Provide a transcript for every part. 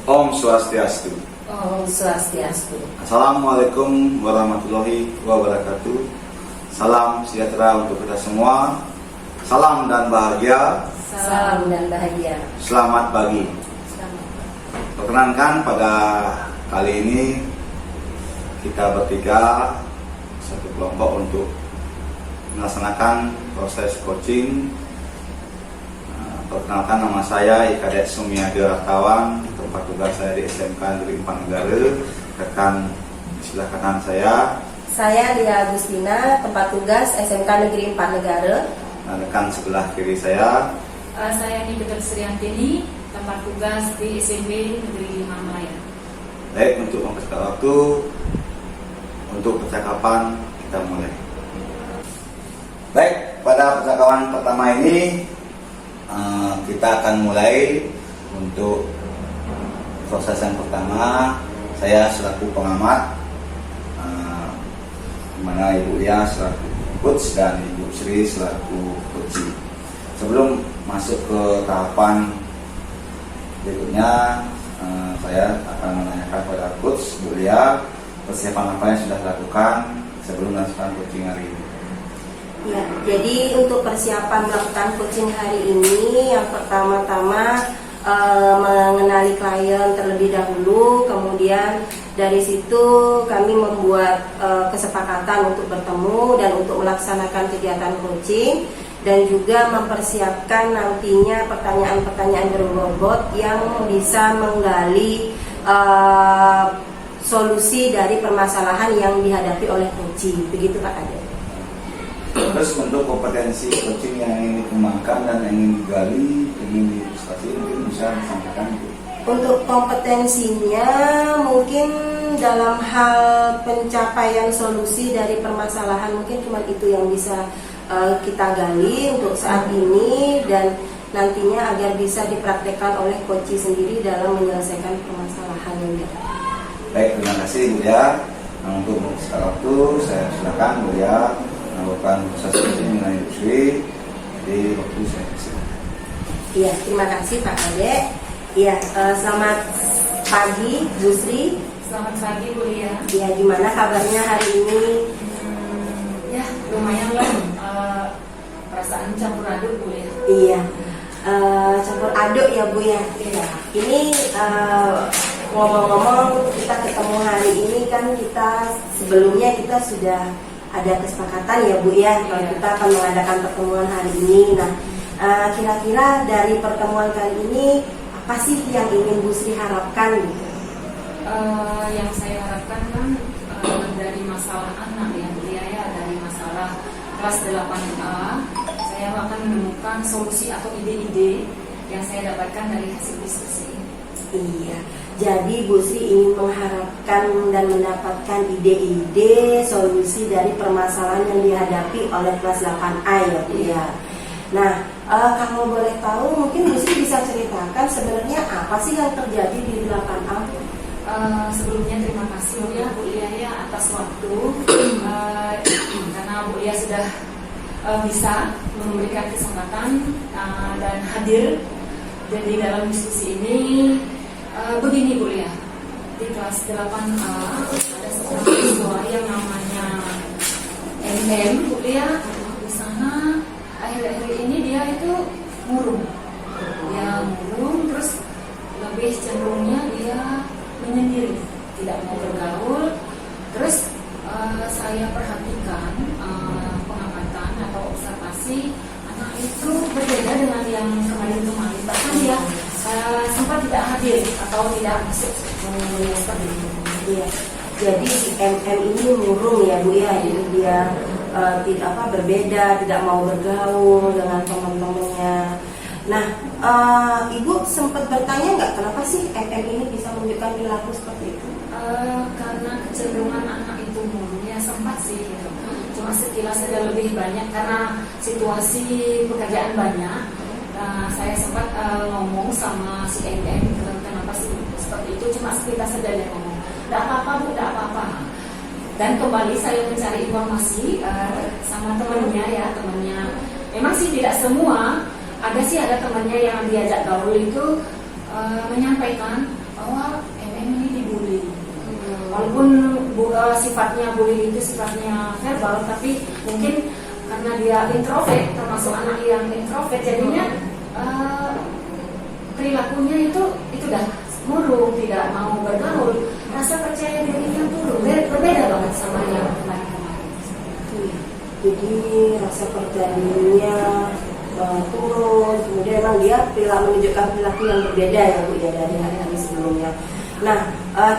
Om Swastiastu. Om Swastiastu. Assalamualaikum warahmatullahi wabarakatuh. Salam sejahtera untuk kita semua. Salam dan bahagia. Salam dan bahagia. Selamat pagi. Perkenankan pada kali ini kita bertiga satu kelompok untuk melaksanakan proses coaching. Perkenalkan, nama saya Ikadek Sumiadi Rahtawan, tempat tugas saya di SMK Negeri 4 Negara. Rekan sebelah kanan saya Lia Agustina, tempat tugas SMK Negeri 4 Negara. Dan rekan sebelah kiri saya Nikita Sriantini, tempat tugas di SMP Negeri 5 Malaya. Baik, untuk mempersingkat waktu, untuk percakapan kita mulai. Baik, pada percakapan pertama ini kita akan mulai untuk proses yang pertama. Saya selaku pengamat, dimana Ibu Lia selaku coach dan Ibu Sri selaku coaching. Sebelum masuk ke tahapan berikutnya, saya akan menanyakan pada coach Bu Lia persiapan apa yang sudah dilakukan sebelum melakukan coaching hari ini. Ya, jadi untuk persiapan melakukan coaching hari ini, yang pertama-tama mengenali klien terlebih dahulu, kemudian dari situ kami membuat kesepakatan untuk bertemu dan untuk melaksanakan kegiatan coaching, dan juga mempersiapkan nantinya pertanyaan-pertanyaan berbobot yang bisa menggali solusi dari permasalahan yang dihadapi oleh coaching. Begitu Pak Ade. Terus untuk kompetensi coaching yang ingin dikembangkan dan yang ingin digali, ingin diilustrasi, mungkin bisa disampaikan. Untuk kompetensinya mungkin dalam hal pencapaian solusi dari permasalahan, mungkin cuma itu yang bisa kita gali untuk saat ini, dan nantinya agar bisa dipraktekkan oleh coach sendiri dalam menyelesaikan permasalahan yang ada. Baik, terima kasih Bu Lia. Nah, untuk sekarang waktu saya silakan Bu Lia melakukan proses coaching mengenai Ibu Sri. Jadi waktu saya kasih. Iya, terima kasih Pak Ade. Iya, selamat pagi Bu Sri. Selamat pagi Bu Lia. Iya, gimana kabarnya hari ini? Ya, lumayan lah. Perasaan campur aduk Bu Lia. Iya, campur aduk ya Bu ya. Iya. Ini ngomong-ngomong, kita ketemu hari ini kan sebelumnya kita sudah ada kesepakatan ya Bu ya, kalau kita akan mengadakan pertemuan hari ini. Nah, kira-kira dari pertemuan kali ini apa sih yang ingin Bu Sri harapkan gitu? Yang saya harapkan kan dari masalah anak ya Bu Lia, dari masalah kelas 8A, saya akan menemukan solusi atau ide-ide yang saya dapatkan dari hasil diskusi ini. Iya, jadi Bu Sri ingin mengharapkan dan mendapatkan ide-ide solusi dari permasalahan yang dihadapi oleh kelas 8A ya Bu ya. Nah, kalau boleh tahu mungkin Bu Sri bisa ceritakan sebenarnya apa sih yang terjadi di 8A? Sebelumnya terima kasih Bu Lia ya atas waktu, karena Bu Lia sudah bisa memberikan kesempatan dan hadir. Jadi dalam diskusi ini begini Bu Lia, di kelas 8A ada seorang siswa yang namanya MM Bu Lia. Di sana akhir-akhir ini dia itu murung, terus lebih cenderungnya dia menyendiri, tidak mau bergaul. Terus saya perhatikan pengamatan atau observasi anak itu berbeda dengan yang kemarin-kemarin. Bahkan dia sempat tidak hadir atau tidak masuk seperti itu. Iya. Jadi si MM ini murung ya Bu ya, jadi dia berbeda, tidak mau bergaul dengan teman-temannya. Nah, Ibu sempat bertanya nggak kenapa sih MM ini bisa menunjukkan perilaku seperti itu? Karena kecenderungan anak itu murungnya sempat sih gitu. Cuma sekilas saja, lebih banyak karena situasi pekerjaan banyak. Saya sempat ngomong sama si MM kenapa sih seperti itu, cuma sekilas saja dia ngomong, tidak apa-apa Bu, tidak apa-apa. Dan kembali saya mencari informasi sama temannya. Memang sih tidak semua, ada temannya yang diajak gaul itu menyampaikan bahwa MM ini dibully. Walaupun sifatnya bully itu sifatnya verbal, tapi mungkin karena dia introvert, termasuk anak yang introvert, jadinya perilakunya itu dah murung, tidak mau bergaul, rasa percaya dirinya turun, berbeda banget sama yang kemarin-kemarin. Jadi rasa percaya dirinya turun, kemudian memang dia menunjukkan perilaku yang berbeda ya Bu ya dari hari-hari sebelumnya. Nah,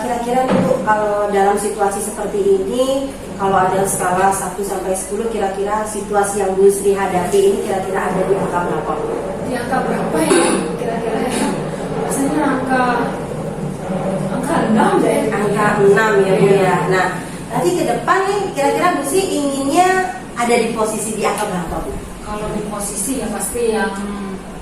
kira-kira itu kalau dalam situasi seperti ini, kalau ada skala 1 sampai 10, kira-kira situasi yang Bu Sri hadapi ini kira-kira ada di angka berapa? Di angka berapa ya? Kira-kira rasanya angka 6 deh. Angka 6 ya Bu ya. Nah, nanti ke depan nih kira-kira Bu Sri inginnya ada di posisi di angka berapa Bu? Kalau di posisi ya pasti yang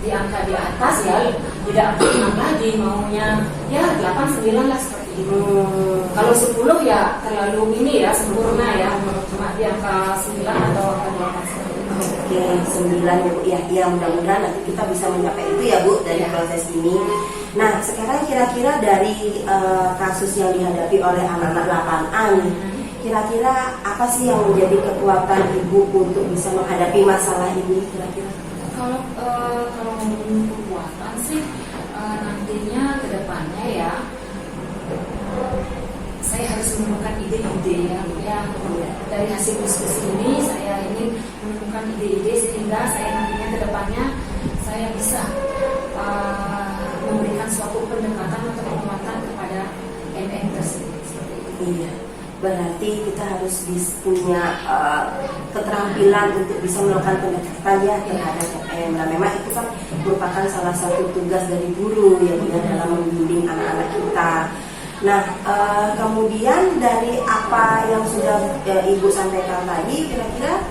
di angka di atas ya, tidak 6 lagi, maunya ya 8, 9 lah seperti itu. Kalau 10 ya terlalu ini ya, sempurna ya, cuma di angka 9 atau angka 8 seperti itu. Oke, 9 ya Bu ya. Ya mudah-mudahan nanti kita bisa mencapai itu ya Bu dari proses ini. Nah, sekarang kira-kira dari kasus yang dihadapi oleh anak-anak 8A nih, kira-kira apa sih yang menjadi kekuatan Ibu untuk bisa menghadapi masalah ini kira-kira? Kalau ngomongin kekuatan sih nantinya ke depannya ya saya harus menemukan ide-ide yang dari hasil diskusi ini saya ingin menemukan ide-ide sehingga saya nantinya ke depannya saya bisa memberikan suatu pendekatan atau penguatan kepada MM tersebut. Iya. Berarti kita harus punya keterampilan untuk bisa melakukan pendekatan ya terhadap MM. Nah, memang itu kan merupakan salah satu tugas dari guru ya Bu dalam membimbing anak-anak kita. Nah, kemudian dari apa yang sudah Ibu sampaikan tadi, kira-kira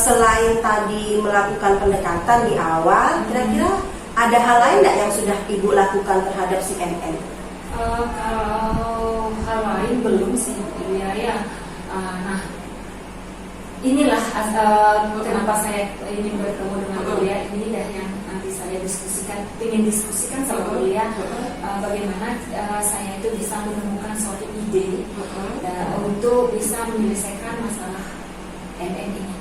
selain tadi melakukan pendekatan di awal, kira-kira ada hal lain nggak yang sudah Ibu lakukan terhadap si MM? Kalau hal lain belum sih ya. Nah, inilah kenapa saya ingin bertemu dengan beliau ini dan yang nanti saya ingin diskusikan sama beliau bagaimana saya itu bisa menemukan suatu ide untuk bisa menyelesaikan masalah MM ini.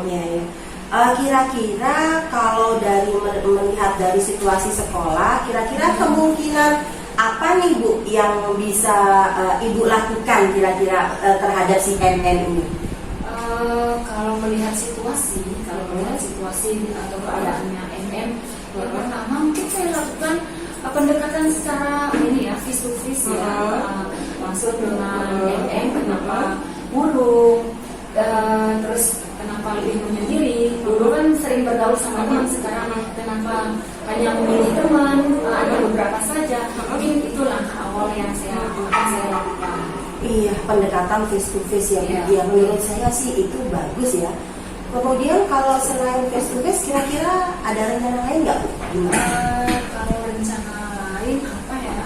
Ya. Kira-kira kalau dari melihat dari situasi sekolah, kira-kira kemungkinan apa nih Bu yang bisa Ibu lakukan kira-kira terhadap si MM ini? Kalau melihat situasi atau keadaannya MM, yang pertama mungkin saya lakukan pendekatan secara ini ya, face to face ya, langsung dengan MM, kenapa murung, terus kenapa lebih menyendiri. Dulu kan sering bergaul sama teman, sekarang kenapa hanya memilih teman, ada beberapa saja. Mungkin itu langkah awal yang saya lakukan. Iya, pendekatan face to face ya. Ya, menurut saya sih itu bagus ya. Kemudian kalau selain face to face, kira-kira ada rencana lain nggak Bu? Kalau rencana lain apa ya?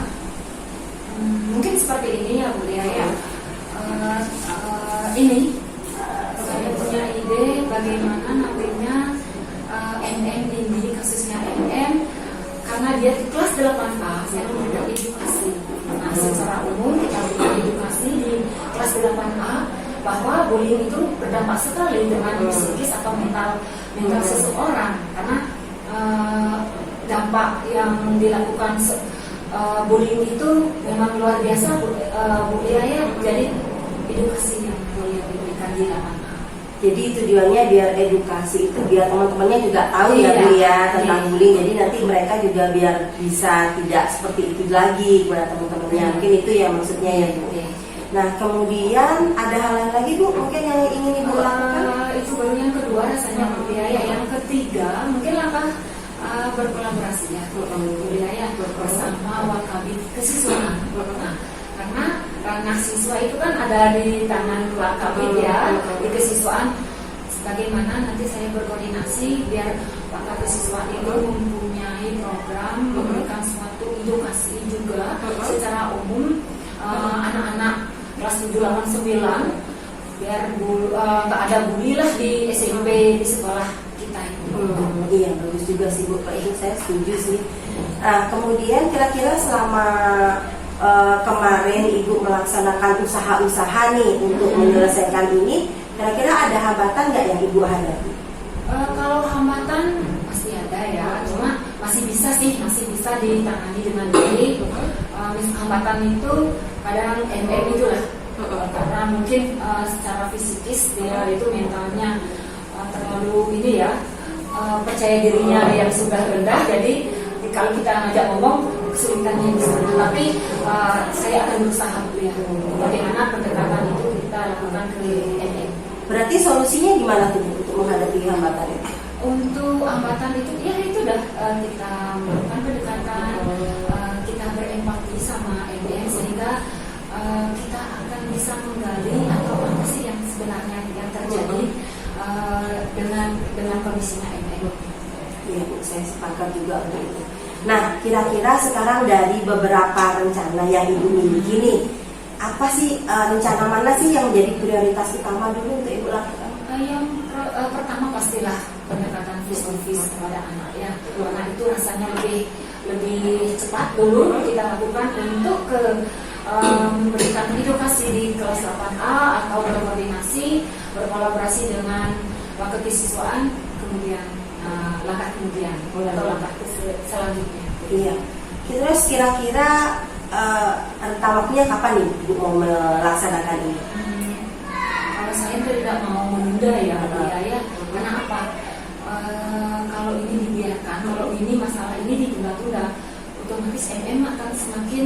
Mungkin seperti ini ya Bu ya. Ini saya punya ide bagaimana nantinya MM ini, kasusnya MM, karena dia di kelas 8A saya memberikan edukasi. Nah, secara umum kita berikan edukasi di kelas 8A bahwa bullying itu berdampak sekali dengan psikis atau mental seseorang, karena dampak yang dilakukan bullying itu memang luar biasa Bu Yaya. Jadi edukasi yang boleh diberikan di 8A. Jadi tujuannya biar edukasi itu biar teman-temannya juga tahu ya Bu ya tentang bullying. Jadi nanti mereka juga biar bisa tidak seperti itu lagi kepada teman-temannya. Mungkin itu ya maksudnya ya Bu. Nah, kemudian ada hal lain lagi Bu mungkin yang ingin Ibu lakukan? Itu baru yang kedua rasanya budaya. Yang ketiga mungkin langkah berkolaborasi ya budaya bersama Wakabit Kesiswaan. Nah, karena ranah siswa itu kan ada di tangan Wakabit ya, di kesiswaan. Bagaimana nanti saya berkoordinasi biar Wakabit Kesiswaan itu mempunyai program memberikan suatu edukasi juga secara umum anak-anak kelas 7, 8, 9 biar nggak ada bully lah di SMP, di sekolah kita itu. Iya, bagus juga sih Bu, kalau itu saya setuju sih. Nah, kemudian kira-kira selama kemarin Ibu melaksanakan usaha-usaha nih untuk menyelesaikan ini, kira-kira ada hambatan nggak yang Ibu hadapi? Kalau hambatan pasti ada ya, cuma masih bisa ditangani dengan baik. Hambatan itu kadang itu lah, karena mungkin secara fisikis dia itu mentalnya terlalu ini ya, percaya dirinya yang sudah rendah, jadi kalau kita ngajak ngomong kesulitannya di sana. Tapi saya akan berusaha ya, bagaimana pendekatan itu kita lakukan ke MM. Berarti solusinya gimana tuh untuk menghadapi hambatan itu? Untuk hambatan itu ya itu dah, kita melakukan pendekatan, kita berempati sama MM sehingga kita akan bisa menggali atau apa sih yang sebenarnya yang terjadi dengan kondisinya MM. Iya Bu, saya sepakat juga untuk itu. Nah, kira-kira sekarang dari beberapa rencana yang Ibu miliki nih, apa sih rencana mana sih yang menjadi prioritas utama dulu untuk Ibu lakukan? Yang pertama pastilah pendekatan face to face kepada anak ya, karena itu rasanya lebih cepat dulu kita lakukan untuk memberikan edukasi di kelas 8A atau berkolaborasi dengan wakil kesiswaan, kemudian langkah kemudian atau langkah selanjutnya. Iya. Terus kira-kira rentang waktunya kapan nih Ibu mau melaksanakan ini? Kalau saya tidak mau menunda ya, ya. Karena apa? Kalau ini dibiarkan, kalau ini masalah ini ditunda-tunda, otomatis MM akan semakin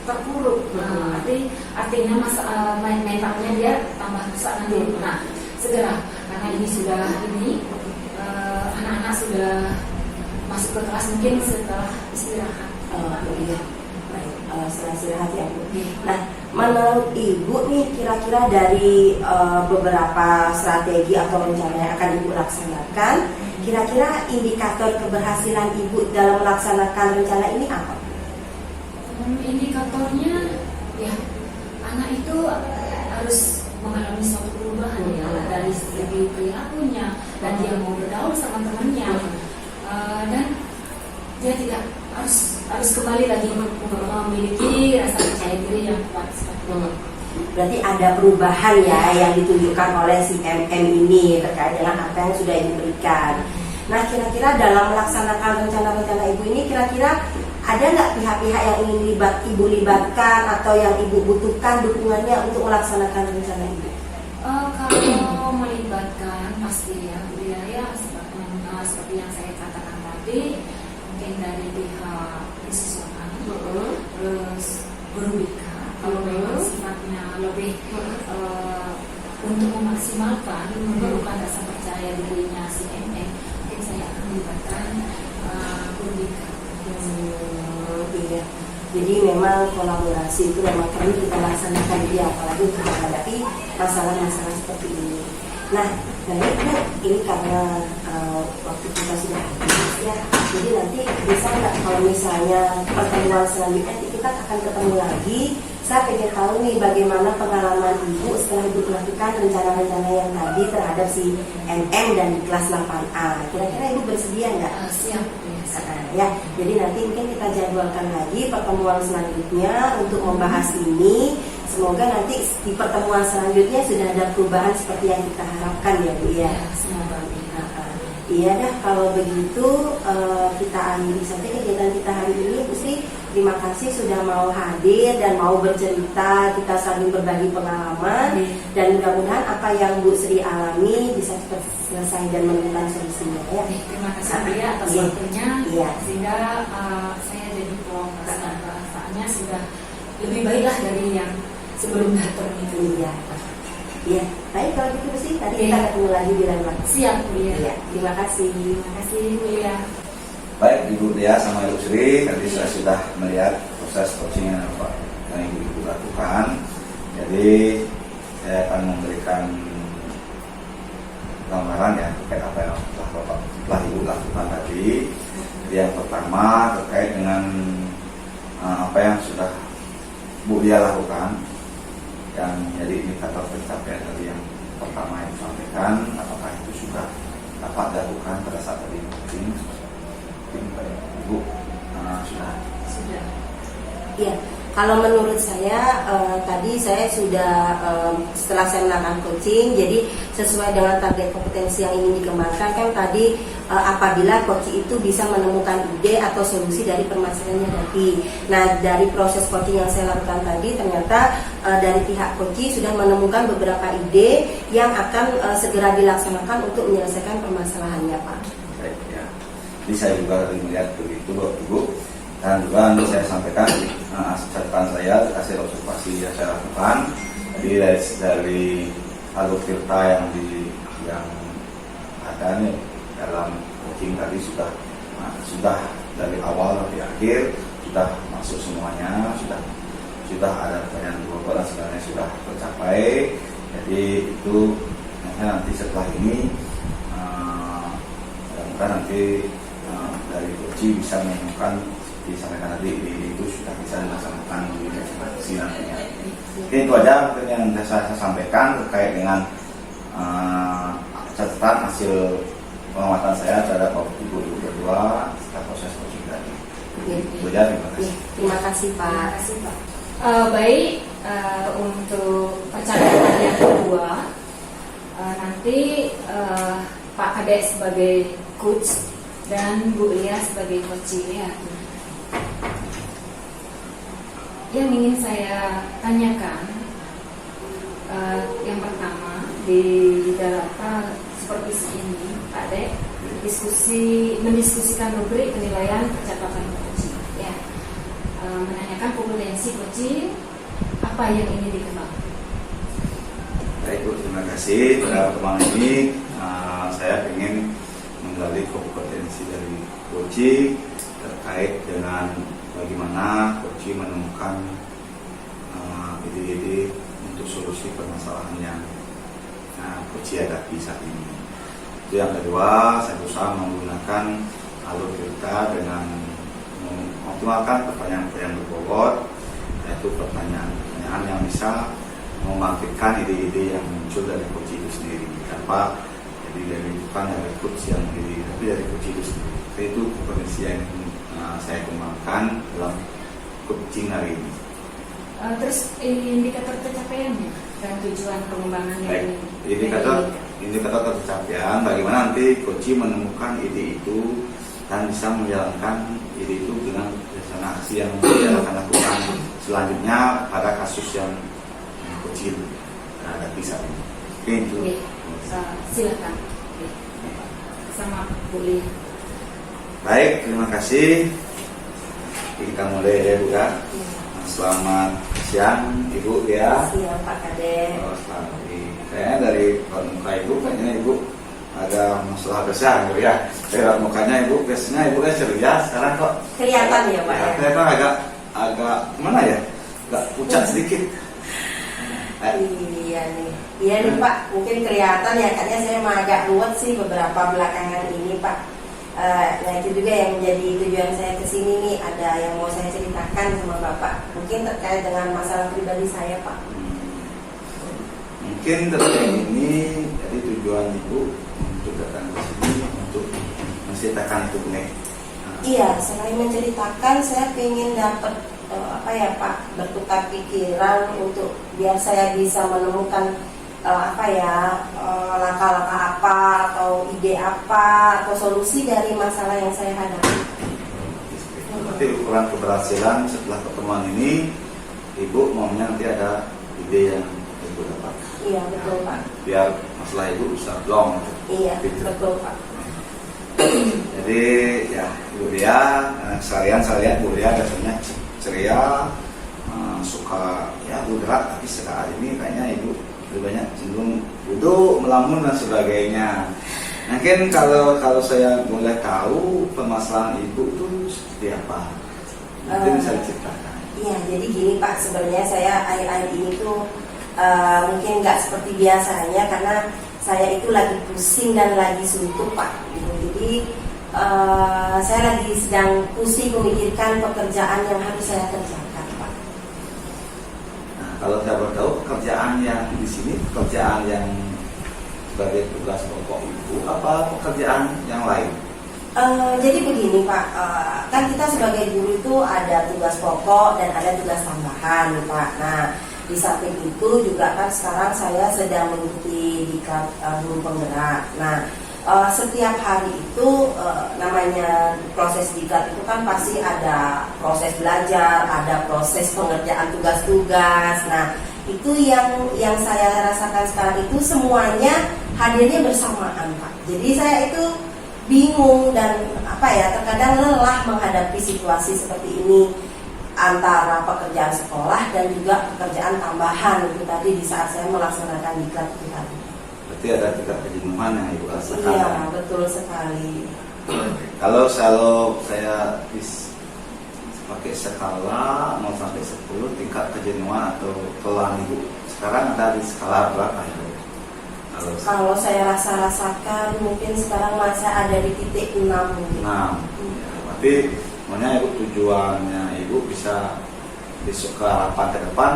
terpuruk. Artinya mentalnya dia tambah rusak nanti. Nah, segera karena ini sudah anak-anak sudah masuk ke kelas, mungkin setelah istirahat. Iya. Baik, setelah istirahat ya Bu. Nah, menurut Ibu nih kira-kira dari beberapa strategi atau rencana yang akan Ibu laksanakan, kira-kira indikator keberhasilan Ibu dalam melaksanakan rencana ini apa? Indikatornya ya, anak itu harus mengalami suatu perubahan ya, dari segi perilakunya, dan dia mau bergaul sama temannya, dan dia tidak harus kembali lagi memiliki rasa percaya diri yang kuat. Berarti ada perubahan ya yang ditunjukkan oleh si MM ini terkait dengan apa yang sudah Ibu berikan. Nah, kira-kira dalam melaksanakan rencana-rencana Ibu ini, kira-kira ada nggak pihak-pihak yang ingin Ibu libatkan atau yang Ibu butuhkan dukungannya untuk melaksanakan rencana Ibu? Kalau melibatkan pasti ya, biaya seperti yang saya katakan tadi, mungkin dari pihak kesiswaan, terus guru BK. Kalau memang sifatnya lebih untuk memaksimalkan memerlukan rasa percaya dirinya si MM, mungkin saya akan melibatkan guru BK. Iya. Jadi memang kolaborasi itu memang perlu kita laksanakan dia, apalagi untuk menghadapi masalah-masalah seperti ini. Nah, baik Bu, ini karena waktu kita sudah habis ya, jadi nanti bisa nggak kalau misalnya pertemuan selanjutnya kita akan ketemu lagi. Saya pengen tahu nih bagaimana pengalaman Ibu setelah Ibu melakukan rencana-rencana yang tadi terhadap si MM dan di kelas 8A. Kira-kira Ibu bersedia nggak? Siap. Ya, jadi nanti mungkin kita jadwalkan lagi pertemuan selanjutnya untuk membahas ini. Semoga nanti di pertemuan selanjutnya sudah ada perubahan seperti yang kita harapkan ya Bu ya. Semoga. Iya dah, kalau begitu kita akhiri saja kegiatan kita hari ini Bu Sri. Terima kasih sudah mau hadir dan mau bercerita, kita saling berbagi pengalaman dan mudah-mudahan apa yang Bu Sri alami bisa cepat selesai dan menemukan solusinya ya. Terima kasih Bu ya atas waktunya, sehingga saya jadi perasaannya sudah lebih baiklah dari yang sebelum datang itu ya. Iya, baik kalau gitu Bu Sri, tadi kita ketemu lagi di lain waktu. Siap Bu ya. Terima kasih. Terima kasih Bu ya. Baik Ibu Dia sama Ibu Sri, tadi saya sudah melihat proses coaching yang Ibu lakukan. Jadi saya akan memberikan gambaran ya terkait apa yang telah Ibu lakukan tadi. Jadi yang pertama terkait dengan apa yang sudah Bu Dia lakukan, yang jadi indikator pencapaian tadi yang pertama yang disampaikan, apakah itu sudah dapat Iya, kalau menurut saya tadi saya sudah setelah saya melakukan coaching, jadi sesuai dengan target kompetensi yang ingin dikembangkan kan tadi apabila coaching itu bisa menemukan ide atau solusi dari permasalahannya tadi. Nah dari proses coaching yang saya lakukan tadi ternyata dari pihak coaching sudah menemukan beberapa ide yang akan segera dilaksanakan untuk menyelesaikan permasalahannya Pak. Baik ya. Jadi saya juga melihat begitu Ibu. Dan juga nanti saya sampaikan catatan saya hasil observasi yang saya lakukan. Jadi dari alur tirta yang ada nih dalam coaching tadi sudah dari awal sampai akhir sudah masuk semuanya, sudah ada pertanyaan bobot dan sebenarnya sudah tercapai. Jadi itu nanti setelah ini mudah-mudahan nanti dari coaching bisa menemukan disampaikan tadi itu sudah bisa dilaksanakan di eksekusi nantinya. Oke, itu aja mungkin yang saya sampaikan terkait dengan catatan hasil pengamatan saya terhadap Ibu berdua setelah proses coaching tadi. Itu aja, terima kasih. Terima kasih Pak. Terima kasih Pak. Baik, untuk percakapan yang kedua nanti Pak Kadek sebagai coach dan Bu Lia sebagai coaching ya. Yang ingin saya tanyakan yang pertama di data seperti ini Pak Dek mendiskusikan rubrik penilaian percakapan coaching ya, menanyakan kompetensi coaching apa yang ingin dikembangkan. Baik Bu, terima kasih pada pertemuan ini. Saya ingin menggali kompetensi dari coaching terkait dengan bagaimana coaching menemukan ide-ide untuk solusi permasalahan yang coaching hadapi saat ini. Itu yang kedua, saya berusaha menggunakan alur cerita dengan mengoptimalkan pertanyaan-pertanyaan berbobot, yaitu pertanyaan-pertanyaan yang bisa membangkitkan ide-ide yang muncul dari coaching itu sendiri, tanpa bukan dari coach yang diri, tapi dari coaching itu sendiri. Itu kompetensi yang saya kembangkan dalam coaching hari ini. Terus indikator pencapaiannya dan tujuan pengembangannya. Baik, indikator pencapaian bagaimana nanti coaching menemukan ide itu dan bisa menjalankan ide itu dengan rencana aksi yang dia akan lakukan selanjutnya pada kasus yang coaching hadapi saat ini. Oke, itu. Silakan. Sama Bu Lia. Baik, terima kasih. Kita mulai ya Bu ya. Selamat siang Ibu ya. Siang Pak Kadek. Selamat pagi. Kayaknya dari muka Ibu, kayaknya Ibu ada masalah besar Bu ya. Dari mukanya Ibu, biasanya Ibu kan ceria. Sekarang kok Kelihatan ya Pak ya. Kelihatan agak mana ya? Agak pucat sedikit. Iya nih Pak, mungkin kelihatan ya, kayaknya saya mah agak ruwet sih beberapa belakangan ini Pak. Nah itu juga yang menjadi tujuan saya kesini nih, ada yang mau saya ceritakan sama Bapak, mungkin terkait dengan masalah pribadi saya Pak. Mungkin terkait ini, jadi tujuan Ibu untuk datang ke sini untuk menceritakan itu nih. Iya, selain menceritakan, saya ingin dapat bertukar pikiran untuk biar saya bisa menemukan langkah-langkah apa atau ide apa atau solusi dari masalah yang saya hadapi. Berarti ukuran keberhasilan setelah pertemuan ini, Ibu maunya nanti ada ide yang Ibu dapat. Iya betul Pak. Biar masalah Ibu bisa long. Iya gitu. betul Pak. Jadi ya Bu Lia, saya lihat Bu Lia biasanya ceria, suka ya bergerak, tapi sekarang ini kayaknya Ibu lebih banyak cenderung duduk, melamun dan sebagainya. Mungkin kalau saya boleh tahu permasalahan Ibu itu seperti apa? Mungkin bisa diceritakan. Iya, jadi gini Pak, sebenarnya saya akhir-akhir ini tuh mungkin nggak seperti biasanya karena saya itu lagi pusing dan lagi suntuk Pak. Jadi saya lagi sedang pusing memikirkan pekerjaan yang harus saya kerjakan Pak. Nah, kalau saya bertahu pekerjaan yang di sini, pekerjaan yang sebagai tugas pokok Ibu, apa pekerjaan yang lain? Jadi begini Pak, kan kita sebagai guru itu ada tugas pokok dan ada tugas tambahan nih Pak. Nah, di samping itu juga kan sekarang saya sedang mengikuti diklat guru penggerak. Nah, setiap hari itu namanya proses diklat itu kan pasti ada proses belajar, ada proses pengerjaan tugas-tugas. Nah, itu yang saya rasakan sekarang itu semuanya hadirnya bersamaan Pak. Jadi saya itu bingung dan terkadang lelah menghadapi situasi seperti ini antara pekerjaan sekolah dan juga pekerjaan tambahan itu tadi di saat saya melaksanakan diklat itu tadi. Berarti ada tingkat kejenuhan yang Ibu rasakan. Iya, betul sekali. Kalau saya pakai skala 0 sampai 10 tingkat kejenuhan atau kelelahan Ibu sekarang ada di skala berapa Ibu? Kalau saya rasakan mungkin sekarang masih ada di titik 6 mungkin. 6. Ya, berarti sebenarnya Ibu tujuannya Ibu bisa besok ke harapan ke depan,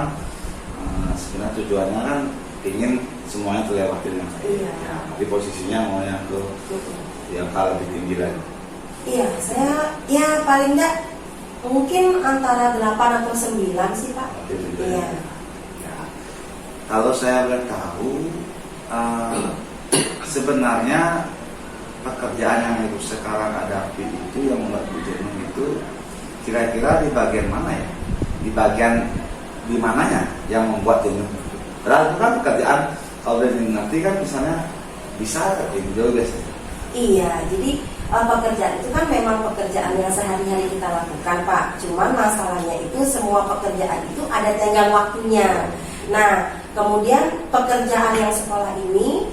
sebenarnya tujuannya kan ingin semuanya terlewati dengan baik. Iya. Ya, tapi posisinya mau yang ke yang lebih tinggi lagi. Iya, saya ya paling enggak mungkin antara 8 atau 9 sih Pak. Iya. Ya. Kalau saya boleh tahu, sebenarnya pekerjaan yang Ibu sekarang hadapi itu yang membuat Ibu jenuh itu kira-kira di bagian mana ya? Di bagian di mananya yang membuat jenuh? Padahal itu kan pekerjaan kalau udah nanti kan misalnya bisa Ibu jauh guys. Iya, jadi pekerjaan itu kan memang pekerjaan yang sehari-hari kita lakukan Pak. Cuman masalahnya itu semua pekerjaan itu ada tenggang waktunya. Nah, kemudian pekerjaan yang sekolah ini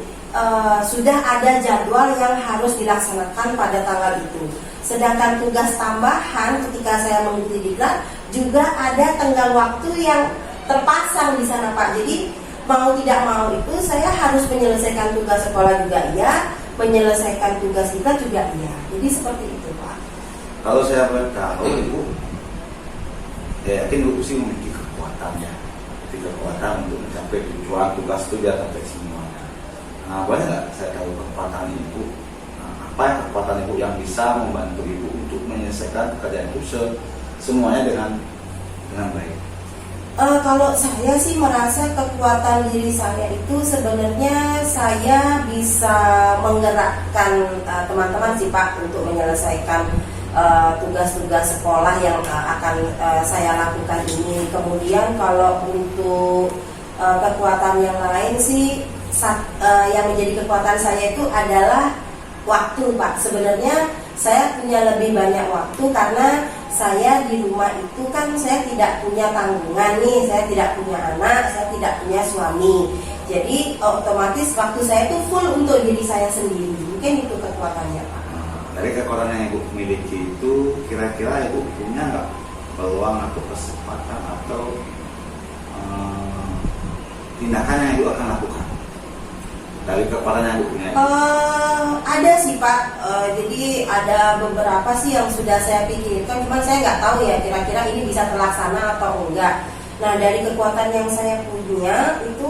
sudah ada jadwal yang harus dilaksanakan pada tanggal itu. Sedangkan tugas tambahan ketika saya mengikuti diklat juga ada tenggang waktu yang terpasang di sana Pak. Jadi mau tidak mau itu saya harus menyelesaikan tugas sekolah juga iya, menyelesaikan tugas kita juga iya. Jadi seperti itu Pak. Kalau saya boleh tahu Ibu, ya yakin Ibu sih memiliki kekuatannya, kekuatan untuk mencapai tujuan tugas itu dia sampai semuanya. Nah, boleh nggak saya tahu kekuatan Ibu? Nah, apa yang kekuatan Ibu yang bisa membantu Ibu untuk menyelesaikan pekerjaan itu semuanya dengan baik? Kalau saya sih merasa kekuatan diri saya itu sebenarnya saya bisa menggerakkan teman-teman sih Pak untuk menyelesaikan tugas-tugas sekolah yang akan saya lakukan ini. Kemudian kalau untuk kekuatan yang lain sih yang menjadi kekuatan saya itu adalah waktu Pak. Sebenarnya saya punya lebih banyak waktu karena saya di rumah itu kan saya tidak punya tanggungan nih, saya tidak punya anak, saya tidak punya suami. Jadi otomatis waktu saya itu full untuk diri saya sendiri. Mungkin itu kekuatannya Pak. Dari kekuatan yang Ibu miliki itu kira-kira Ibu punya nggak peluang atau kesempatan atau tindakan yang Ibu akan lakukan dari kekuatan yang Ibu punya? Ada sih Pak, jadi ada beberapa sih yang sudah saya pikirkan, cuman saya nggak tahu ya kira-kira ini bisa terlaksana atau enggak. Nah, dari kekuatan yang saya punya itu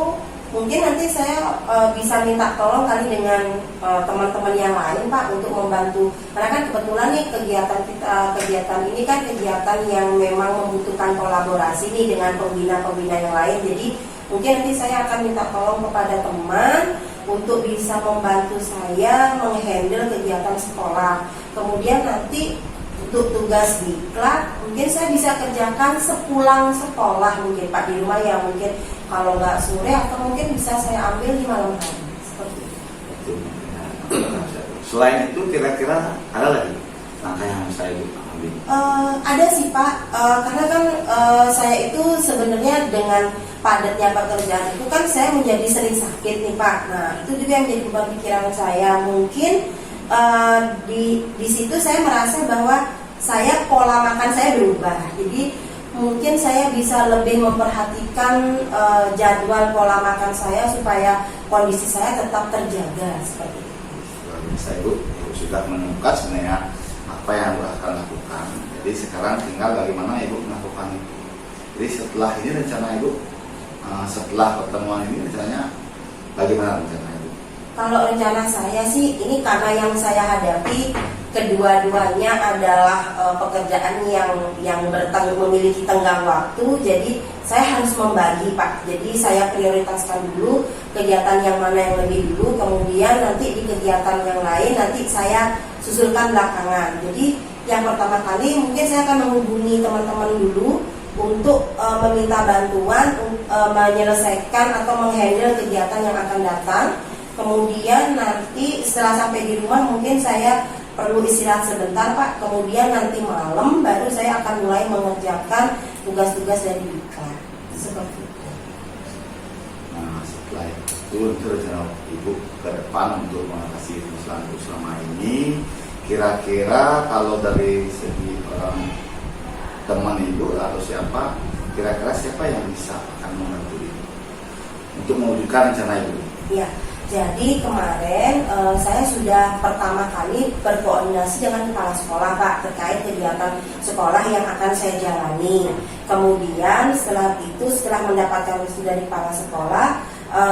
mungkin nanti saya bisa minta tolong kali dengan teman-teman yang lain Pak untuk membantu. Karena kan kebetulan nih kegiatan ini kan kegiatan yang memang membutuhkan kolaborasi nih dengan pembina-pembina yang lain. Jadi mungkin nanti saya akan minta tolong kepada teman untuk bisa membantu saya menghandle kegiatan sekolah. Kemudian nanti untuk tugas diklat mungkin saya bisa kerjakan sepulang sekolah mungkin Pak di rumah ya, mungkin kalau nggak sore atau mungkin bisa saya ambil di malam hari seperti itu. Selain itu kira-kira ada lagi langkah yang bisa Ibu ambil? Ada sih Pak, karena kan saya itu sebenarnya dengan padatnya pekerjaan itu kan saya menjadi sering sakit nih Pak. Nah itu juga yang menjadi beban pikiran saya. Mungkin di situ saya merasa bahwa pola makan saya berubah. Jadi mungkin saya bisa lebih memperhatikan jadwal pola makan saya supaya kondisi saya tetap terjaga seperti itu. Luar biasa Ibu sudah menemukan sebenarnya apa yang Ibu akan lakukan. Jadi sekarang tinggal bagaimana Ibu melakukan itu. Jadi setelah ini rencana Ibu, setelah pertemuan ini rencananya bagaimana rencana Ibu? Kalau rencana saya sih ini karena yang saya hadapi kedua-duanya adalah pekerjaan yang memiliki tenggang waktu. Jadi saya harus membagi, Pak. Jadi saya prioritaskan dulu kegiatan yang mana yang lebih dulu, kemudian nanti di kegiatan yang lain nanti saya susulkan belakangan. Jadi yang pertama kali mungkin saya akan menghubungi teman-teman dulu untuk meminta bantuan menyelesaikan atau menghandle kegiatan yang akan datang. Kemudian nanti setelah sampai di rumah mungkin saya perlu istirahat sebentar, Pak. Kemudian nanti malam baru saya akan mulai mengerjakan tugas-tugas dari diklat. Seperti itu. Nah, setelah itu rencana Ibu ke depan untuk mengatasi permasalahan Ibu selama ini, kira-kira kalau dari segi orang teman Ibu atau siapa, kira-kira siapa yang bisa akan membantu Ibu untuk mewujudkan rencana Ibu? Ya. Jadi kemarin saya sudah pertama kali berkoordinasi dengan kepala sekolah, Pak, terkait kegiatan sekolah yang akan saya jalani. Kemudian setelah mendapatkan restu dari kepala sekolah,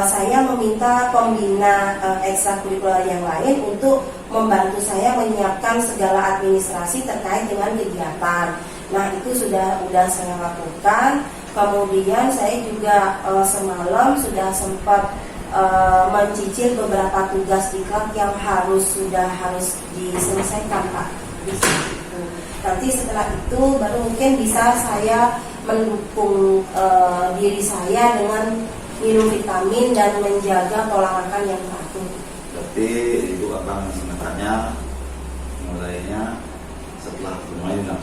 saya meminta pembina ekstrakurikuler yang lain untuk membantu saya menyiapkan segala administrasi terkait dengan kegiatan. Nah, itu sudah saya lakukan. Kemudian saya juga semalam sudah sempat mencicil beberapa tugas diklat yang harus diselesaikan, Pak. Nanti setelah itu baru mungkin bisa saya mendukung diri saya dengan minum vitamin dan menjaga pola makan yang teratur. Berarti Ibu akan melaksanakannya mulainya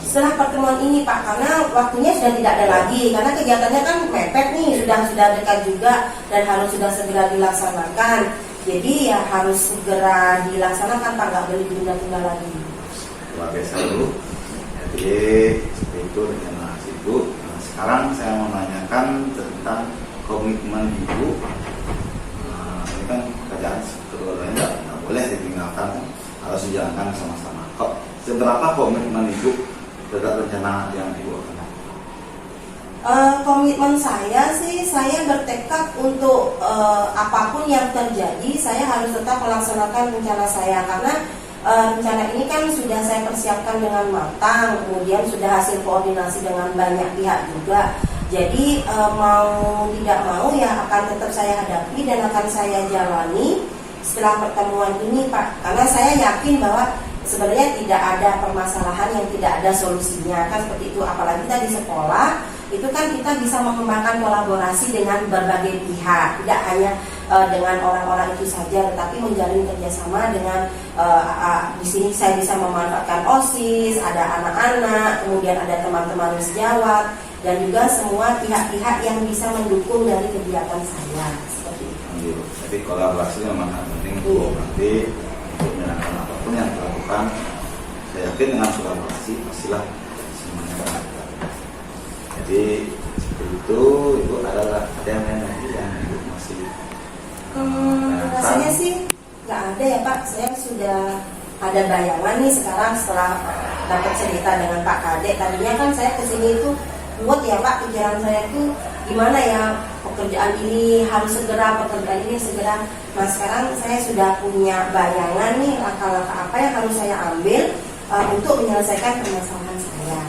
setelah pertemuan ini, Pak, karena waktunya sudah tidak ada lagi, karena kegiatannya kan mepet nih, sudah dekat juga dan sudah segera dilaksanakan. Jadi ya harus segera dilaksanakan, Pak, nggak boleh ditunda-tunda lagi. Luar biasa dulu. Jadi seperti itu rencana Ibu. Nah, sekarang saya mau menanyakan tentang komitmen Ibu. Ini kan kerjaan keduanya nggak boleh ditinggalkan, harus dijalankan sama-sama. Kok seberapa komitmen Ibu terhadap rencana yang Ibu akan lakukan? Komitmen saya sih, saya bertekad untuk apapun yang terjadi, saya harus tetap melaksanakan rencana saya. Karena rencana ini kan sudah saya persiapkan dengan matang, kemudian sudah hasil koordinasi dengan banyak pihak juga. Jadi mau tidak mau ya akan tetap saya hadapi dan akan saya jalani setelah pertemuan ini, Pak. Karena saya yakin bahwa sebenarnya tidak ada permasalahan yang tidak ada solusinya, kan seperti itu. Apalagi kita di sekolah itu kan kita bisa mengembangkan kolaborasi dengan berbagai pihak, tidak hanya dengan orang-orang itu saja, tetapi menjalin kerjasama dengan di sini saya bisa memanfaatkan OSIS, ada anak-anak, kemudian ada teman-teman sejawat dan juga semua pihak-pihak yang bisa mendukung dari kegiatan saya. Seperti itu. Jadi kolaborasi memang penting Bu. Nanti untuk menjalankan apapun yang dilakukan, saya yakin dengan kolaborasi pastilah semuanya akan ada. Jadi seperti itu. Ibu ada yang lain lagi yang Ibu masih rasanya sih nggak ada ya, Pak. Saya sudah ada bayangan nih sekarang setelah dapat cerita dengan Pak Kadek. Tadinya kan saya kesini itu buat ya, Pak, pikiran saya itu gimana ya, pekerjaan ini harus segera, pekerjaan ini segera. Nah, sekarang saya sudah punya bayangan nih langkah-langkah apa yang harus saya ambil untuk menyelesaikan permasalahan saya.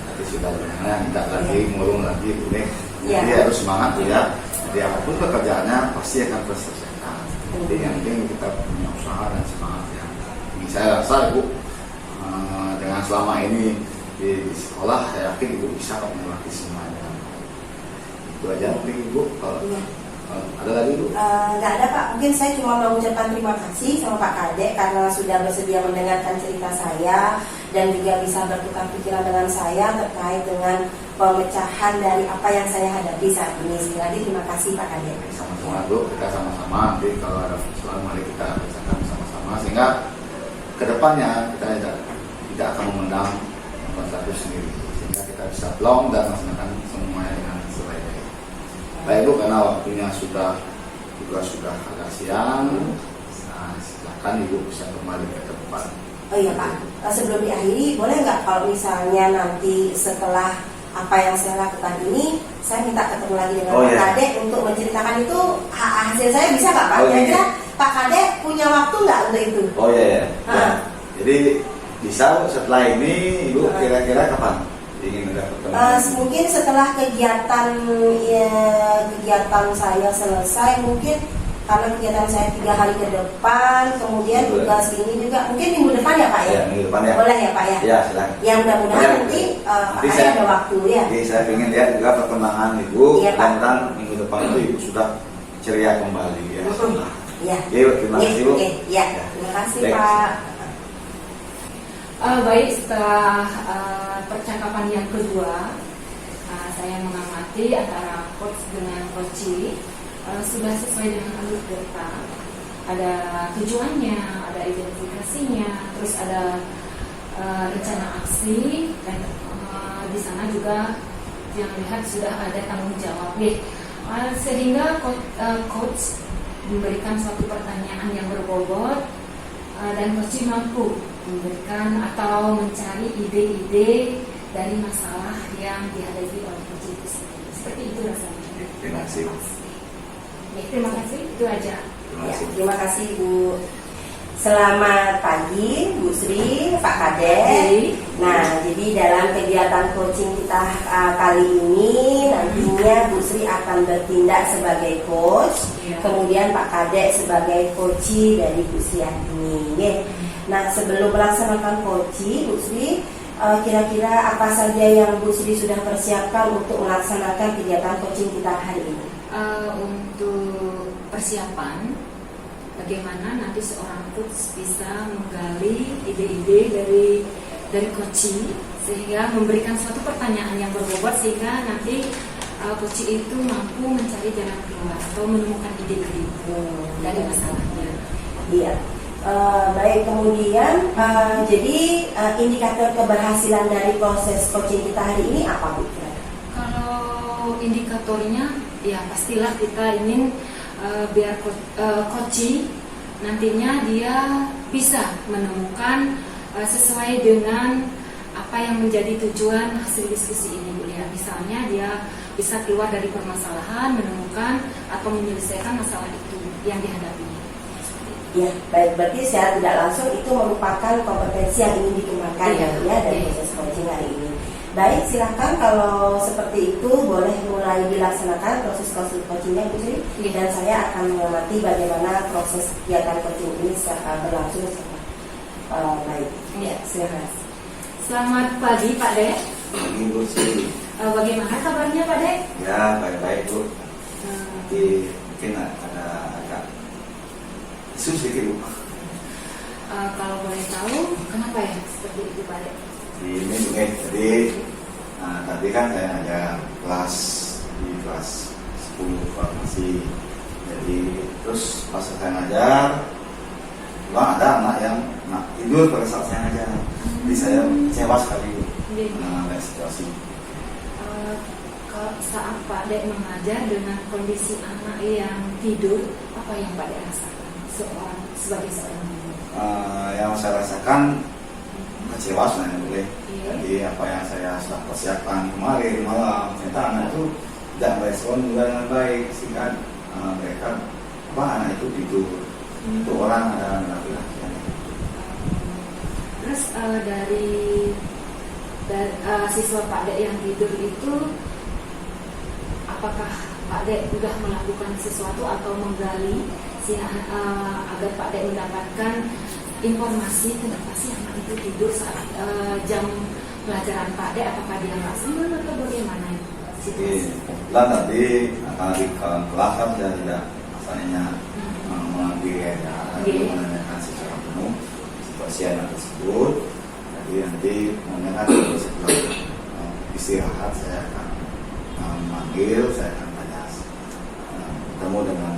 Tapi sudah bayangan, tidak lagi ngurung lagi Bu Nek. Ya. Jadi harus semangat Bu ya. Jadi apapun pekerjaannya pasti akan terselesaikan. Jadi yang penting kita punya usaha dan semangat ya. Ini saya rasa Ibu dengan selama ini di sekolah, saya yakin Ibu bisa kok melewati semuanya. Itu aja mungkin Ibu. Kalau ada lagi Bu? Nggak ada, Pak. Mungkin saya cuma mau ucapkan terima kasih sama Pak Kadek karena sudah bersedia mendengarkan cerita saya dan juga bisa bertukar pikiran dengan saya terkait dengan pemecahan dari apa yang saya hadapi saat ini. Sekali lagi terima kasih Pak Kadek. Sama-sama Bu, kita sama-sama. Nanti kalau ada persoalan mari kita bicarakan sama-sama sehingga kedepannya kita tidak akan memendam satu sendiri, sehingga kita bisa plong dan melaksanakan semuanya dengan sebaik-baiknya. Baik Bu, karena waktunya sudah agak siang. Nah, silakan Ibu bisa kembali ke tempat. Oh iya Pak, sebelum diakhiri boleh nggak kalau misalnya nanti setelah apa yang saya lakukan ini, saya minta ketemu lagi dengan Pak Kadek untuk menceritakan itu hasil saya, bisa nggak Pak? Kira-kira Pak Kadek punya waktu nggak untuk itu? Oh iya. Jadi bisa setelah ini Ibu kira-kira kapan ingin ada pertemuan? Mungkin setelah kegiatan saya selesai, mungkin karena kegiatan saya 3 hari ke depan, kemudian tugas ini juga mungkin minggu depan ya Pak ya? Ya, minggu depan ya. Boleh ya Pak ya? Ya, silakan. Ya mudah-mudahan Ya, nanti Pak nanti Ade ada waktu ya. Jadi saya ingin lihat juga perkembangan Ibu, Iya, Pak. dan minggu depan itu Ibu sudah ceria kembali ya. Ya. Oke, terima kasih Bu. Oke, ya. Terima kasih Baik. Pak. Baik, setelah percakapan yang kedua, saya mengamati antara coach dengan coachee sudah sesuai dengan alur cerita. Ada tujuannya, ada identifikasinya, terus ada rencana aksi, dan di sana juga yang lihat sudah ada tanggung jawab. Sehingga coach memberikan suatu pertanyaan yang berbobot, dan coach mampu memberikan atau mencari ide-ide dari masalah yang dihadapi oleh coach itu sendiri. Seperti itu rasanya. Terima kasih. Terima kasih, itu aja. Terima Ya, kasih. terima kasih Bu. Selamat pagi Bu Sri, Pak Kadek. Nah, jadi dalam kegiatan coaching kita kali ini nantinya Bu Sri akan bertindak sebagai coach, Ya. kemudian Pak Kadek sebagai coachee dari Bu Sri ini. Nah, sebelum melaksanakan coaching, Bu Sri, kira-kira apa saja yang Bu Sri sudah persiapkan untuk melaksanakan kegiatan coaching kita hari ini? Untuk persiapan, bagaimana nanti seorang coach bisa menggali ide-ide dari coachee, sehingga memberikan suatu pertanyaan yang berbobot, sehingga nanti coachee itu mampu mencari jalan keluar atau menemukan ide-ide dari masalahnya. Iya. Baik, kemudian jadi indikator keberhasilan dari proses coaching kita hari ini apa Bu? Kalau indikatornya, ya pastilah kita ingin biar coachee nantinya dia bisa menemukan sesuai dengan apa yang menjadi tujuan hasil diskusi ini, Bu Lia. Misalnya dia bisa keluar dari permasalahan, menemukan atau menyelesaikan masalah itu yang dihadapinya. Ya, baik, berarti secara tidak langsung itu merupakan kompetensi yang ingin dikembangkan Iya, ya dari iya. proses coaching hari ini. Baik, silakan kalau seperti itu boleh mulai dilaksanakan proses coachingnya Bu Sri, Iya. dan saya akan mengamati bagaimana proses kegiatan coaching ini berlangsung secara baik. Iya. Silakan. Selamat pagi Pak Dek. Ibu Sri. Bagaimana kabarnya Pak Dek? Ya, baik-baik Bu. Jadi mungkin ada agak isu sedikit Bu. Kalau boleh tahu, kenapa ya seperti itu Pak Dek? Ini begini, jadi tadi kan saya ada kelas di kelas 10 farmasi. Jadi terus pas saya ngajar, ada anak yang tidur pada saat saya ngajar. Jadi saya kecewa sekali mengenai situasi. Kalau saat Pak Dek mengajar dengan kondisi anak yang tidur, apa yang Pak Dek rasakan sebagai seorang guru? Yang saya rasakan kecewa sebenarnya boleh. Iya. Jadi apa yang saya sudah persiapkan kemarin malam, ternyata anak itu tidak merespon juga dengan baik, sehingga mereka anak itu tidur. Itu orang ada laki-laki. Terus dari siswa Pak Dek yang tidur itu, apakah Pak Dek sudah melakukan sesuatu atau menggali agar Pak Dek mendapatkan informasi kenapa sih anak itu tidur saat jam pelajaran Pak Dek? Apakah dia nggak senang atau bagaimana situasi? Kebetulan tadi karena di kelas kan saya tidak asalnya mengambil menanyakan secara penuh situasi anak tersebut. Jadi nanti menanyakan setelah istirahat saya akan memanggil, saya akan tanya, ketemu dengan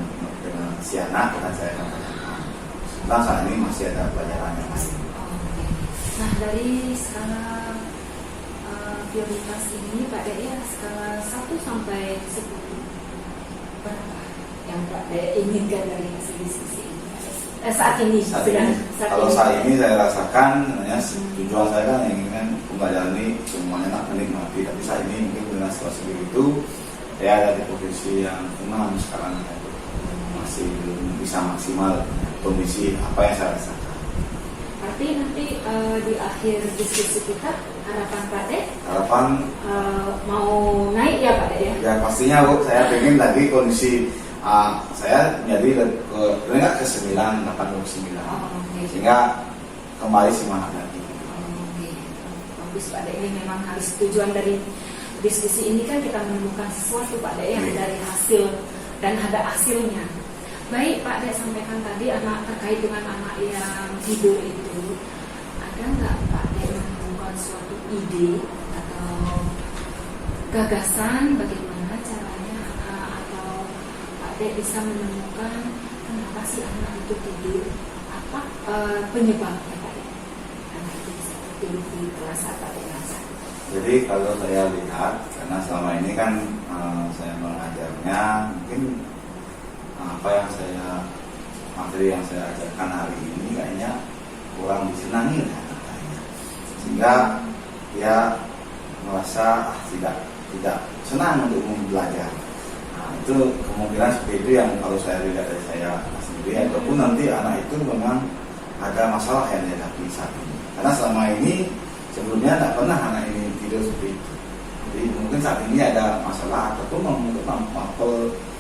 si anak, dan saya akan tanyakan. Sekarang saat ini masih ada pelajaran yang lain. Nah, dari skala prioritas ini Pak Dek ya, skala 1 sampai 10, berapa yang Pak Dek inginkan dari hasil diskusi ini? Saat ini Kalau saat ini saya rasakan sebenarnya tujuan saya kan ingin pembelajaran ini semuanya nak menikmati, tapi saat ini mungkin dengan situasi begitu saya ada di posisi yang tenang sekarang, masih belum bisa maksimal kondisi apa yang saya rasakan. berarti nanti di akhir diskusi kita harapan Pak Dek Harapan mau naik ya Pak Dek ya? ya pastinya Bu, saya pengen lagi kondisi saya menjadi ke 9, 8, 9 Oke. sehingga kembali semangat lagi. Oke. Bagus Pak Dek, ini memang harus tujuan dari diskusi ini kan kita menemukan sesuatu Pak Dek yang dari hasil dan ada hasilnya. Baik Pak Dek sampaikan tadi anak terkait dengan anak yang tidur itu, ada nggak Pak Dek menemukan suatu ide atau gagasan bagaimana caranya atau Pak Dek bisa menemukan kenapa sih anak itu tidur, apa penyebabnya Pak Dek? Anak itu bisa tidur di kelas Pak Dek rasa. Jadi kalau saya lihat, karena selama ini kan saya mengajarnya, mungkin materi yang saya ajarkan hari ini kayaknya kurang disenangi oleh anak-anaknya, sehingga dia merasa tidak senang untuk belajar. Nah, itu kemungkinan seperti itu yang kalau saya lihat dari saya sendiri, ataupun nanti anak itu memang ada masalah yang dihadapi saat ini. Karena selama ini sebelumnya tidak pernah anak ini tidur seperti itu. Jadi mungkin saat ini ada masalah ataupun mungkin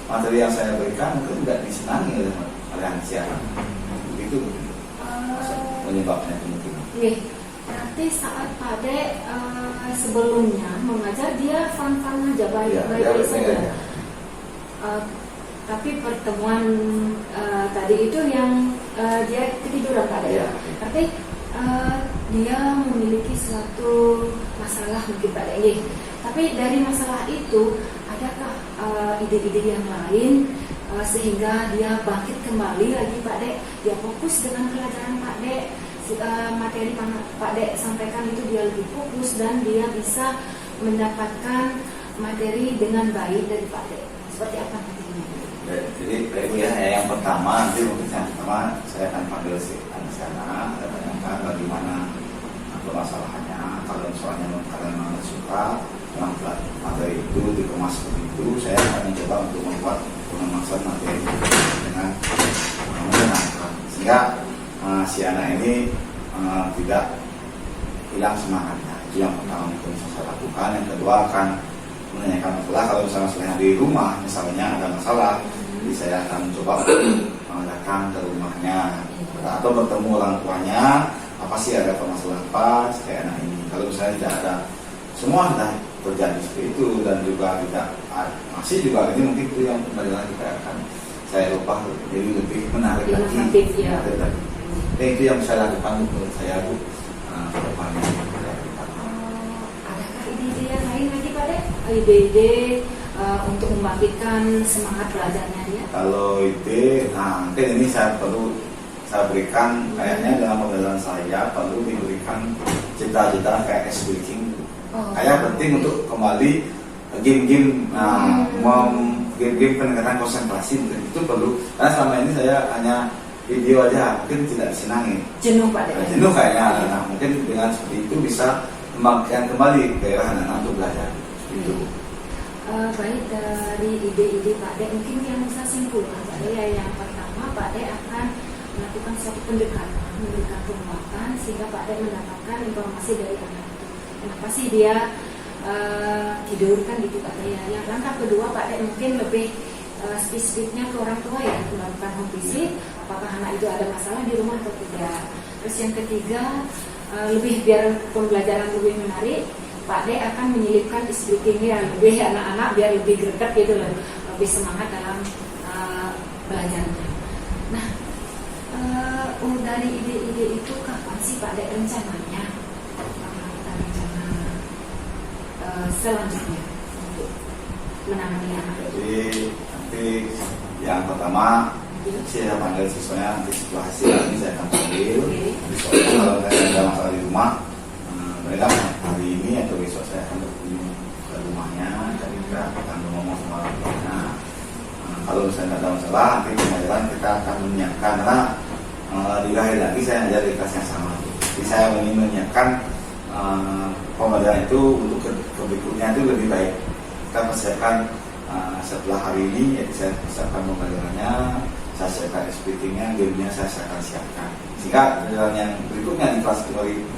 materi yang saya berikan mungkin tidak disenangi oleh anak siaran. Begitu penyebabnya mungkin. Oke, berarti saat Pak Dek sebelumnya mengajar dia fun-fun aja baik-baik saja. Tapi pertemuan tadi itu yang dia ketiduran Pak Dek. Ya. Tapi dia memiliki suatu masalah mungkin Pak Dek. Tapi dari masalah itu adakah ide-ide yang lain sehingga dia bangkit kembali lagi Pak Dek, dia fokus dengan pelajaran Pak Dek, materi Pak Dek sampaikan itu dia lebih fokus dan dia bisa mendapatkan materi dengan baik dari Pak Dek. Seperti apa nantinya? Jadi yang pertama saya akan panggil si anak sana, saya tanyakan bagaimana permasalahannya. Kalau misalnya kalian memang suka dengan materi itu dikemas seperti itu, saya akan mencoba untuk membuat pengemasan materi dengan menyenangkan, sehingga si anak ini tidak hilang semangatnya. Itu yang pertama yang bisa saya lakukan. Yang kedua akan menanyakan masalah. Kalau misalnya di rumah misalnya ada masalah, jadi saya akan mencoba datang ke rumahnya atau bertemu orang tuanya, apa sih ada permasalahan apa kayak anak ini. Kalau misalnya tidak ada, semua sudah terjadi seperti itu dan juga tidak masih juga ini, mungkin itu yang kembali lagi kita akan saya ubah jadi lebih menarik lagi. Itu yang saya lakukan menurut saya Bu ke depannya. Adakah ide-ide yang lain lagi Pak Dek? Ide-ide untuk membangkitkan semangat belajarnya dia? Kalau ide, mungkin ini saya berikan kayaknya dalam pembelajaran saya perlu diberikan cita-cita kayak ice breaking. Kayak penting untuk kembali game-game game-game peningkatan konsentrasi mungkin itu perlu. Karena selama ini saya hanya video aja, mungkin tidak disenangi. Jenuh Pak Dek? Jenuh kayaknya. Nah, mungkin dengan seperti itu bisa membangkitkan kembali gairah anak-anak untuk belajar. Itu. Baik, dari ide-ide Pak Dek mungkin yang bisa simpulkan Pak Dek ya, yang pertama Pak Dek akan melakukan suatu pendekatan, memberikan penguatan sehingga Pak Dek mendapatkan informasi dari anak itu. Kenapa sih dia tidur kan gitu Pak Dek ya. Yang langkah kedua Pak Dek mungkin lebih spesifiknya ke orang tua ya, melakukan home visit, apakah anak itu ada masalah di rumah atau tidak. Terus yang ketiga, lebih biar pembelajaran lebih menarik, Pak Dek akan menyelipkan speakingnya lebih anak-anak biar lebih greget gitu loh, lebih semangat dalam belajarnya. Nah, dari ide-ide itu kapan sih Pak Dek rencananya? Rencana selanjutnya untuk menangani anak itu? Jadi nanti yang pertama saya panggil siswanya, nanti setelah hasil ini saya akan panggil. Soalnya kalau saya ada masalah di rumah, mereka hari ini atau besok saya akan berkunjung ke rumahnya, dan kita akan ngomong sama orang tuanya. Kalau misalnya ada masalah, nanti pembelajaran kita akan menyiapkan, karena di lahir lagi saya ngajar di kelas yang sama. Jadi saya ingin menyiapkan pembelajaran itu untuk ke berikutnya itu lebih baik. Kita persiapkan setelah hari ini, ya saya persiapkan pembelajarannya, saya siapkan speakingnya, gamenya saya akan siapkan. Sehingga jalan yang berikutnya di kelas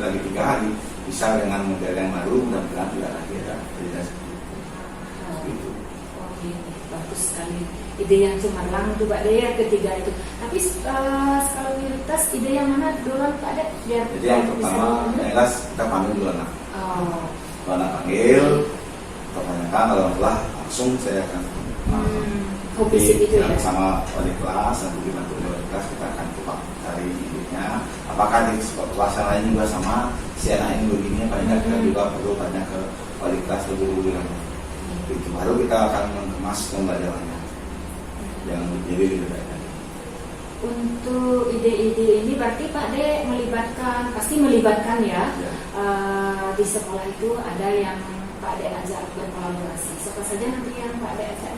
dari 3 hari bisa dengan model yang baru, mudah-mudahan tidak lagi ada perbedaan seperti itu. Oke, bagus sekali. Ide yang cemerlang itu Pak De ya, ketiga itu. Tapi skala prioritas ide yang mana duluan Pak De? Biar Jadi yang bisa pertama, ngomong. yang jelas kita panggil dulu anak. Oh. Kalau anak panggil, kita tanyakan, kalau telah langsung saya akan Hobi itu ya. sama wali kelas, nanti dibantu oleh wali kelas, kita akan coba cari idenya. Apakah di kelas yang lain juga sama si anak ini begini, paling kita juga perlu tanya ke wali kelas lebih lanjut. Itu baru kita akan mengemas pembelajarannya yang jadi lebih baik. Untuk ide-ide ini berarti Pak De melibatkan, pasti melibatkan ya, Ya. Di sekolah itu ada yang Pak De ajak berkolaborasi. Siapa saja nanti yang Pak De ajak?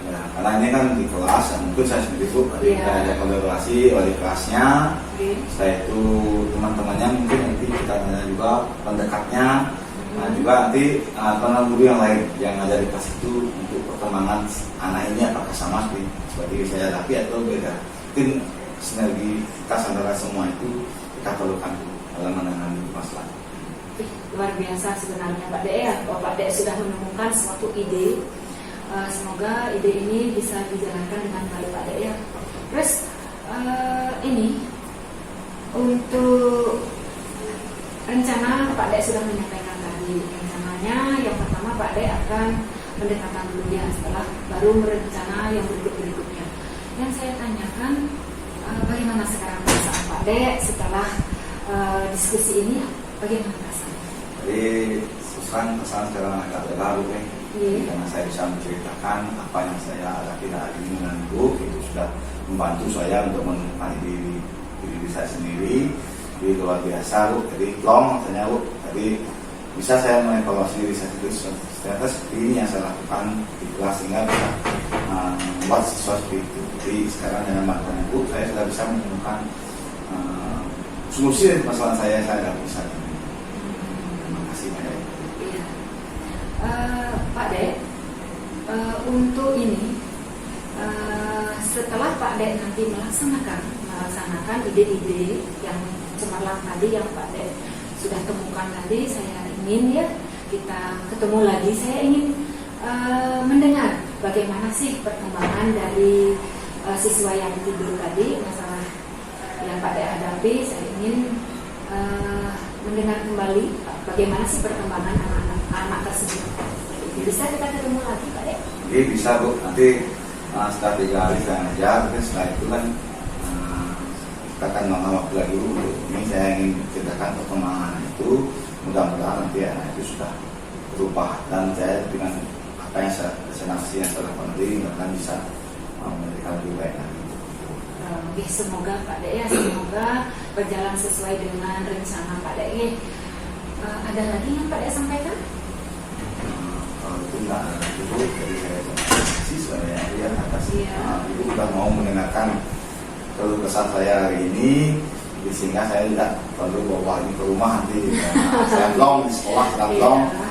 Ya, karena ini kan di kelas, mungkin saya sendiri itu Iya. ada kolaborasi wali kelasnya. Oke. Setelah itu teman-temannya mungkin nanti kita tanya juga pendekatnya. Nah juga nanti teman guru yang lain yang ada di kelas itu untuk perkembangan anak ini apakah sama seperti saya hadapi atau beda. Mungkin sinergitas antara semua itu kita perlukan dalam menangani masalah. Luar biasa sebenarnya Pak De ya. Pak De sudah menemukan suatu ide. Semoga ide ini bisa dijalankan dengan baik Pak De ya. Terus ini untuk rencana Pak De sudah menyampaikan tadi. Rencananya yang pertama Pak De akan pendekatan dulu ya, setelah baru merencana yang berikutnya. Yang saya tanyakan, bagaimana sekarang perasaan Pak De setelah diskusi ini? Bagaimana perasaan? Jadi susah pesan sekarang agak baru karena saya bisa menceritakan apa yang saya alami hari ini dengan Bu, itu sudah membantu saya untuk menemukan diri saya sendiri. Jadi luar biasa Bu, jadi long katanya Bu, jadi bisa saya mengevaluasi diri saya sendiri, ternyata seperti ini yang saya lakukan di kelas sehingga bisa membuat siswa seperti itu. Jadi sekarang dengan bantuan Bu, saya sudah bisa menemukan solusi masalah saya hadapi saat ini. Terima kasih banyak. Iya. Pak De, untuk ini setelah Pak De nanti melaksanakan ide-ide yang cemerlang tadi yang Pak De sudah temukan tadi, saya ingin ya kita ketemu lagi. Saya ingin mendengar bagaimana sih perkembangan dari siswa yang tidur tadi, masalah yang Pak De hadapi. Saya ingin mendengar kembali bagaimana sih perkembangan anak tersebut. Bisa kita ketemu lagi Pak De? Jadi bisa Bu, nanti setelah 3 hari saya ngajar, setelah itu kan kita akan mengambil waktu lagi dulu. Ini saya ingin ceritakan perkembangan itu, mudah-mudahan nanti anak itu sudah berubah, dan saya dengan apa yang saya lakukan tadi mudah-mudahan bisa memberikan lebih baik lagi. Semoga Pak De ya, semoga berjalan sesuai dengan rencana Pak De. Ada lagi yang Pak De sampaikan? Kalau itu enggak ada dulu, jadi saya siswa ya lihat atas Ibu sudah mau mendengarkan keluh kesah saya hari ini, sehingga saya tidak perlu bawa ini ke rumah nanti. Saya long di sekolah,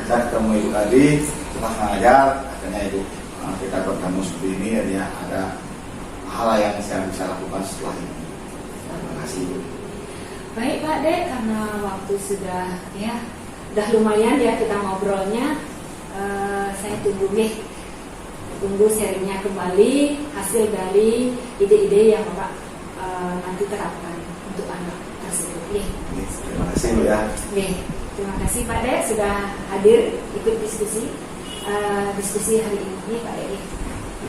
saya ketemu Ibu tadi setelah mengajar, katanya Ibu kita bertemu seperti ini, jadi ada hal yang saya bisa lakukan setelah ini. Terima kasih Ibu. Baik Pak De, karena waktu sudah lumayan ya kita ngobrolnya. Saya tunggu sharingnya kembali hasil dari ide-ide yang Bapak nanti terapkan untuk anak tersebut. Terima kasih Bu ya. Terima kasih Pak De sudah hadir ikut diskusi hari ini Pak De.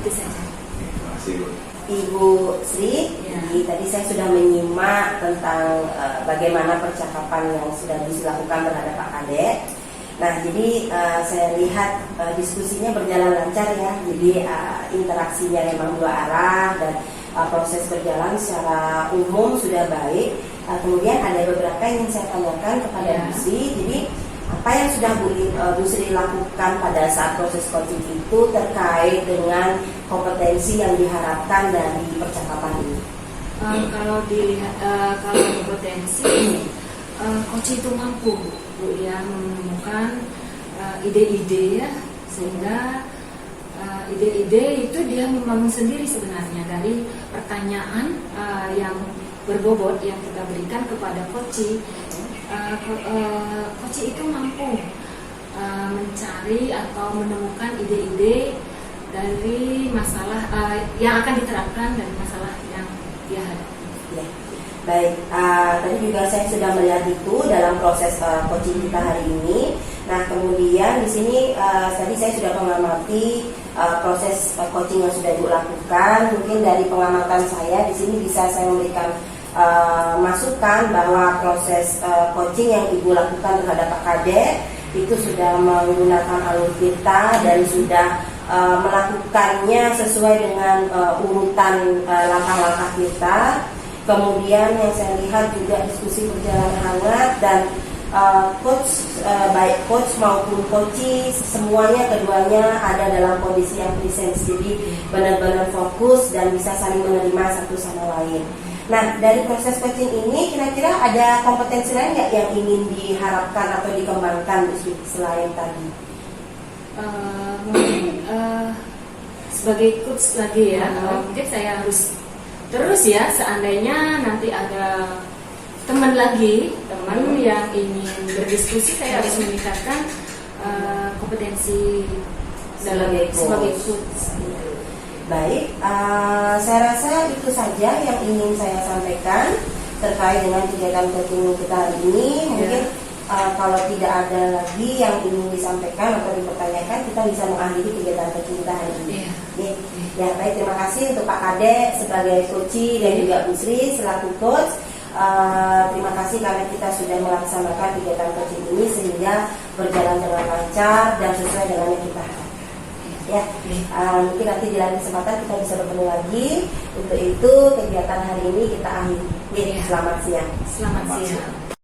Itu saja. Terima kasih Bu. Ibu Sri, jadi tadi saya sudah menyimak tentang bagaimana percakapan yang sudah dilakukan terhadap Pak Kadek. Nah, jadi saya lihat diskusinya berjalan lancar ya. Jadi interaksinya memang dua arah dan proses berjalan secara umum sudah baik. Kemudian ada beberapa yang ingin saya tanyakan kepada Bu Sri. Jadi apa yang sudah Bu Sri lakukan pada saat proses coaching itu terkait dengan kompetensi yang diharapkan dari percakapan ini? Kalau dilihat kalau kompetensi, coach itu mampu Bu ya menemukan ide-ide ya, sehingga ide-ide itu dia membangun sendiri sebenarnya dari pertanyaan yang berbobot yang kita berikan kepada coaching, coaching itu mampu mencari atau menemukan ide-ide dari masalah yang akan diterapkan dari masalah yang dia hadapi. Ya. Baik, tadi juga saya sudah melihat itu dalam proses coaching kita hari ini. Nah, kemudian di sini tadi saya sudah mengamati proses coaching yang sudah dilakukan. Mungkin dari pengamatan saya di sini bisa saya memberikan masukan bahwa proses coaching yang Ibu lakukan terhadap Pak Kadek itu sudah menggunakan alur kita dan sudah melakukannya sesuai dengan urutan langkah-langkah kita. Kemudian yang saya lihat juga diskusi berjalan hangat dan coach baik coach maupun coaches semuanya keduanya ada dalam kondisi yang presence, jadi benar-benar fokus dan bisa saling menerima satu sama lain. Nah, dari proses coaching ini kira-kira ada kompetensi lain nggak yang ingin diharapkan atau dikembangkan selain tadi? Mungkin sebagai coach lagi ya, mungkin saya harus terus ya, seandainya nanti ada teman yang ingin berdiskusi, saya harus meningkatkan kompetensi Sebagai coach. Baik, saya rasa itu saja yang ingin saya sampaikan terkait dengan kegiatan coaching kita hari ini. Mungkin kalau tidak ada lagi yang ingin disampaikan atau dipertanyakan, kita bisa mengakhiri kegiatan coaching kita hari ini. Ya, baik, terima kasih untuk Pak Kadek sebagai coach dan juga Bu Sri selaku coach. Terima kasih karena kita sudah melaksanakan kegiatan coaching ini sehingga berjalan dengan lancar dan sesuai dengan yang kita harapkan. Ya, mungkin nanti di lain kesempatan kita bisa bertemu lagi. Untuk itu kegiatan hari ini kita akhiri. Selamat siang. Selamat siang.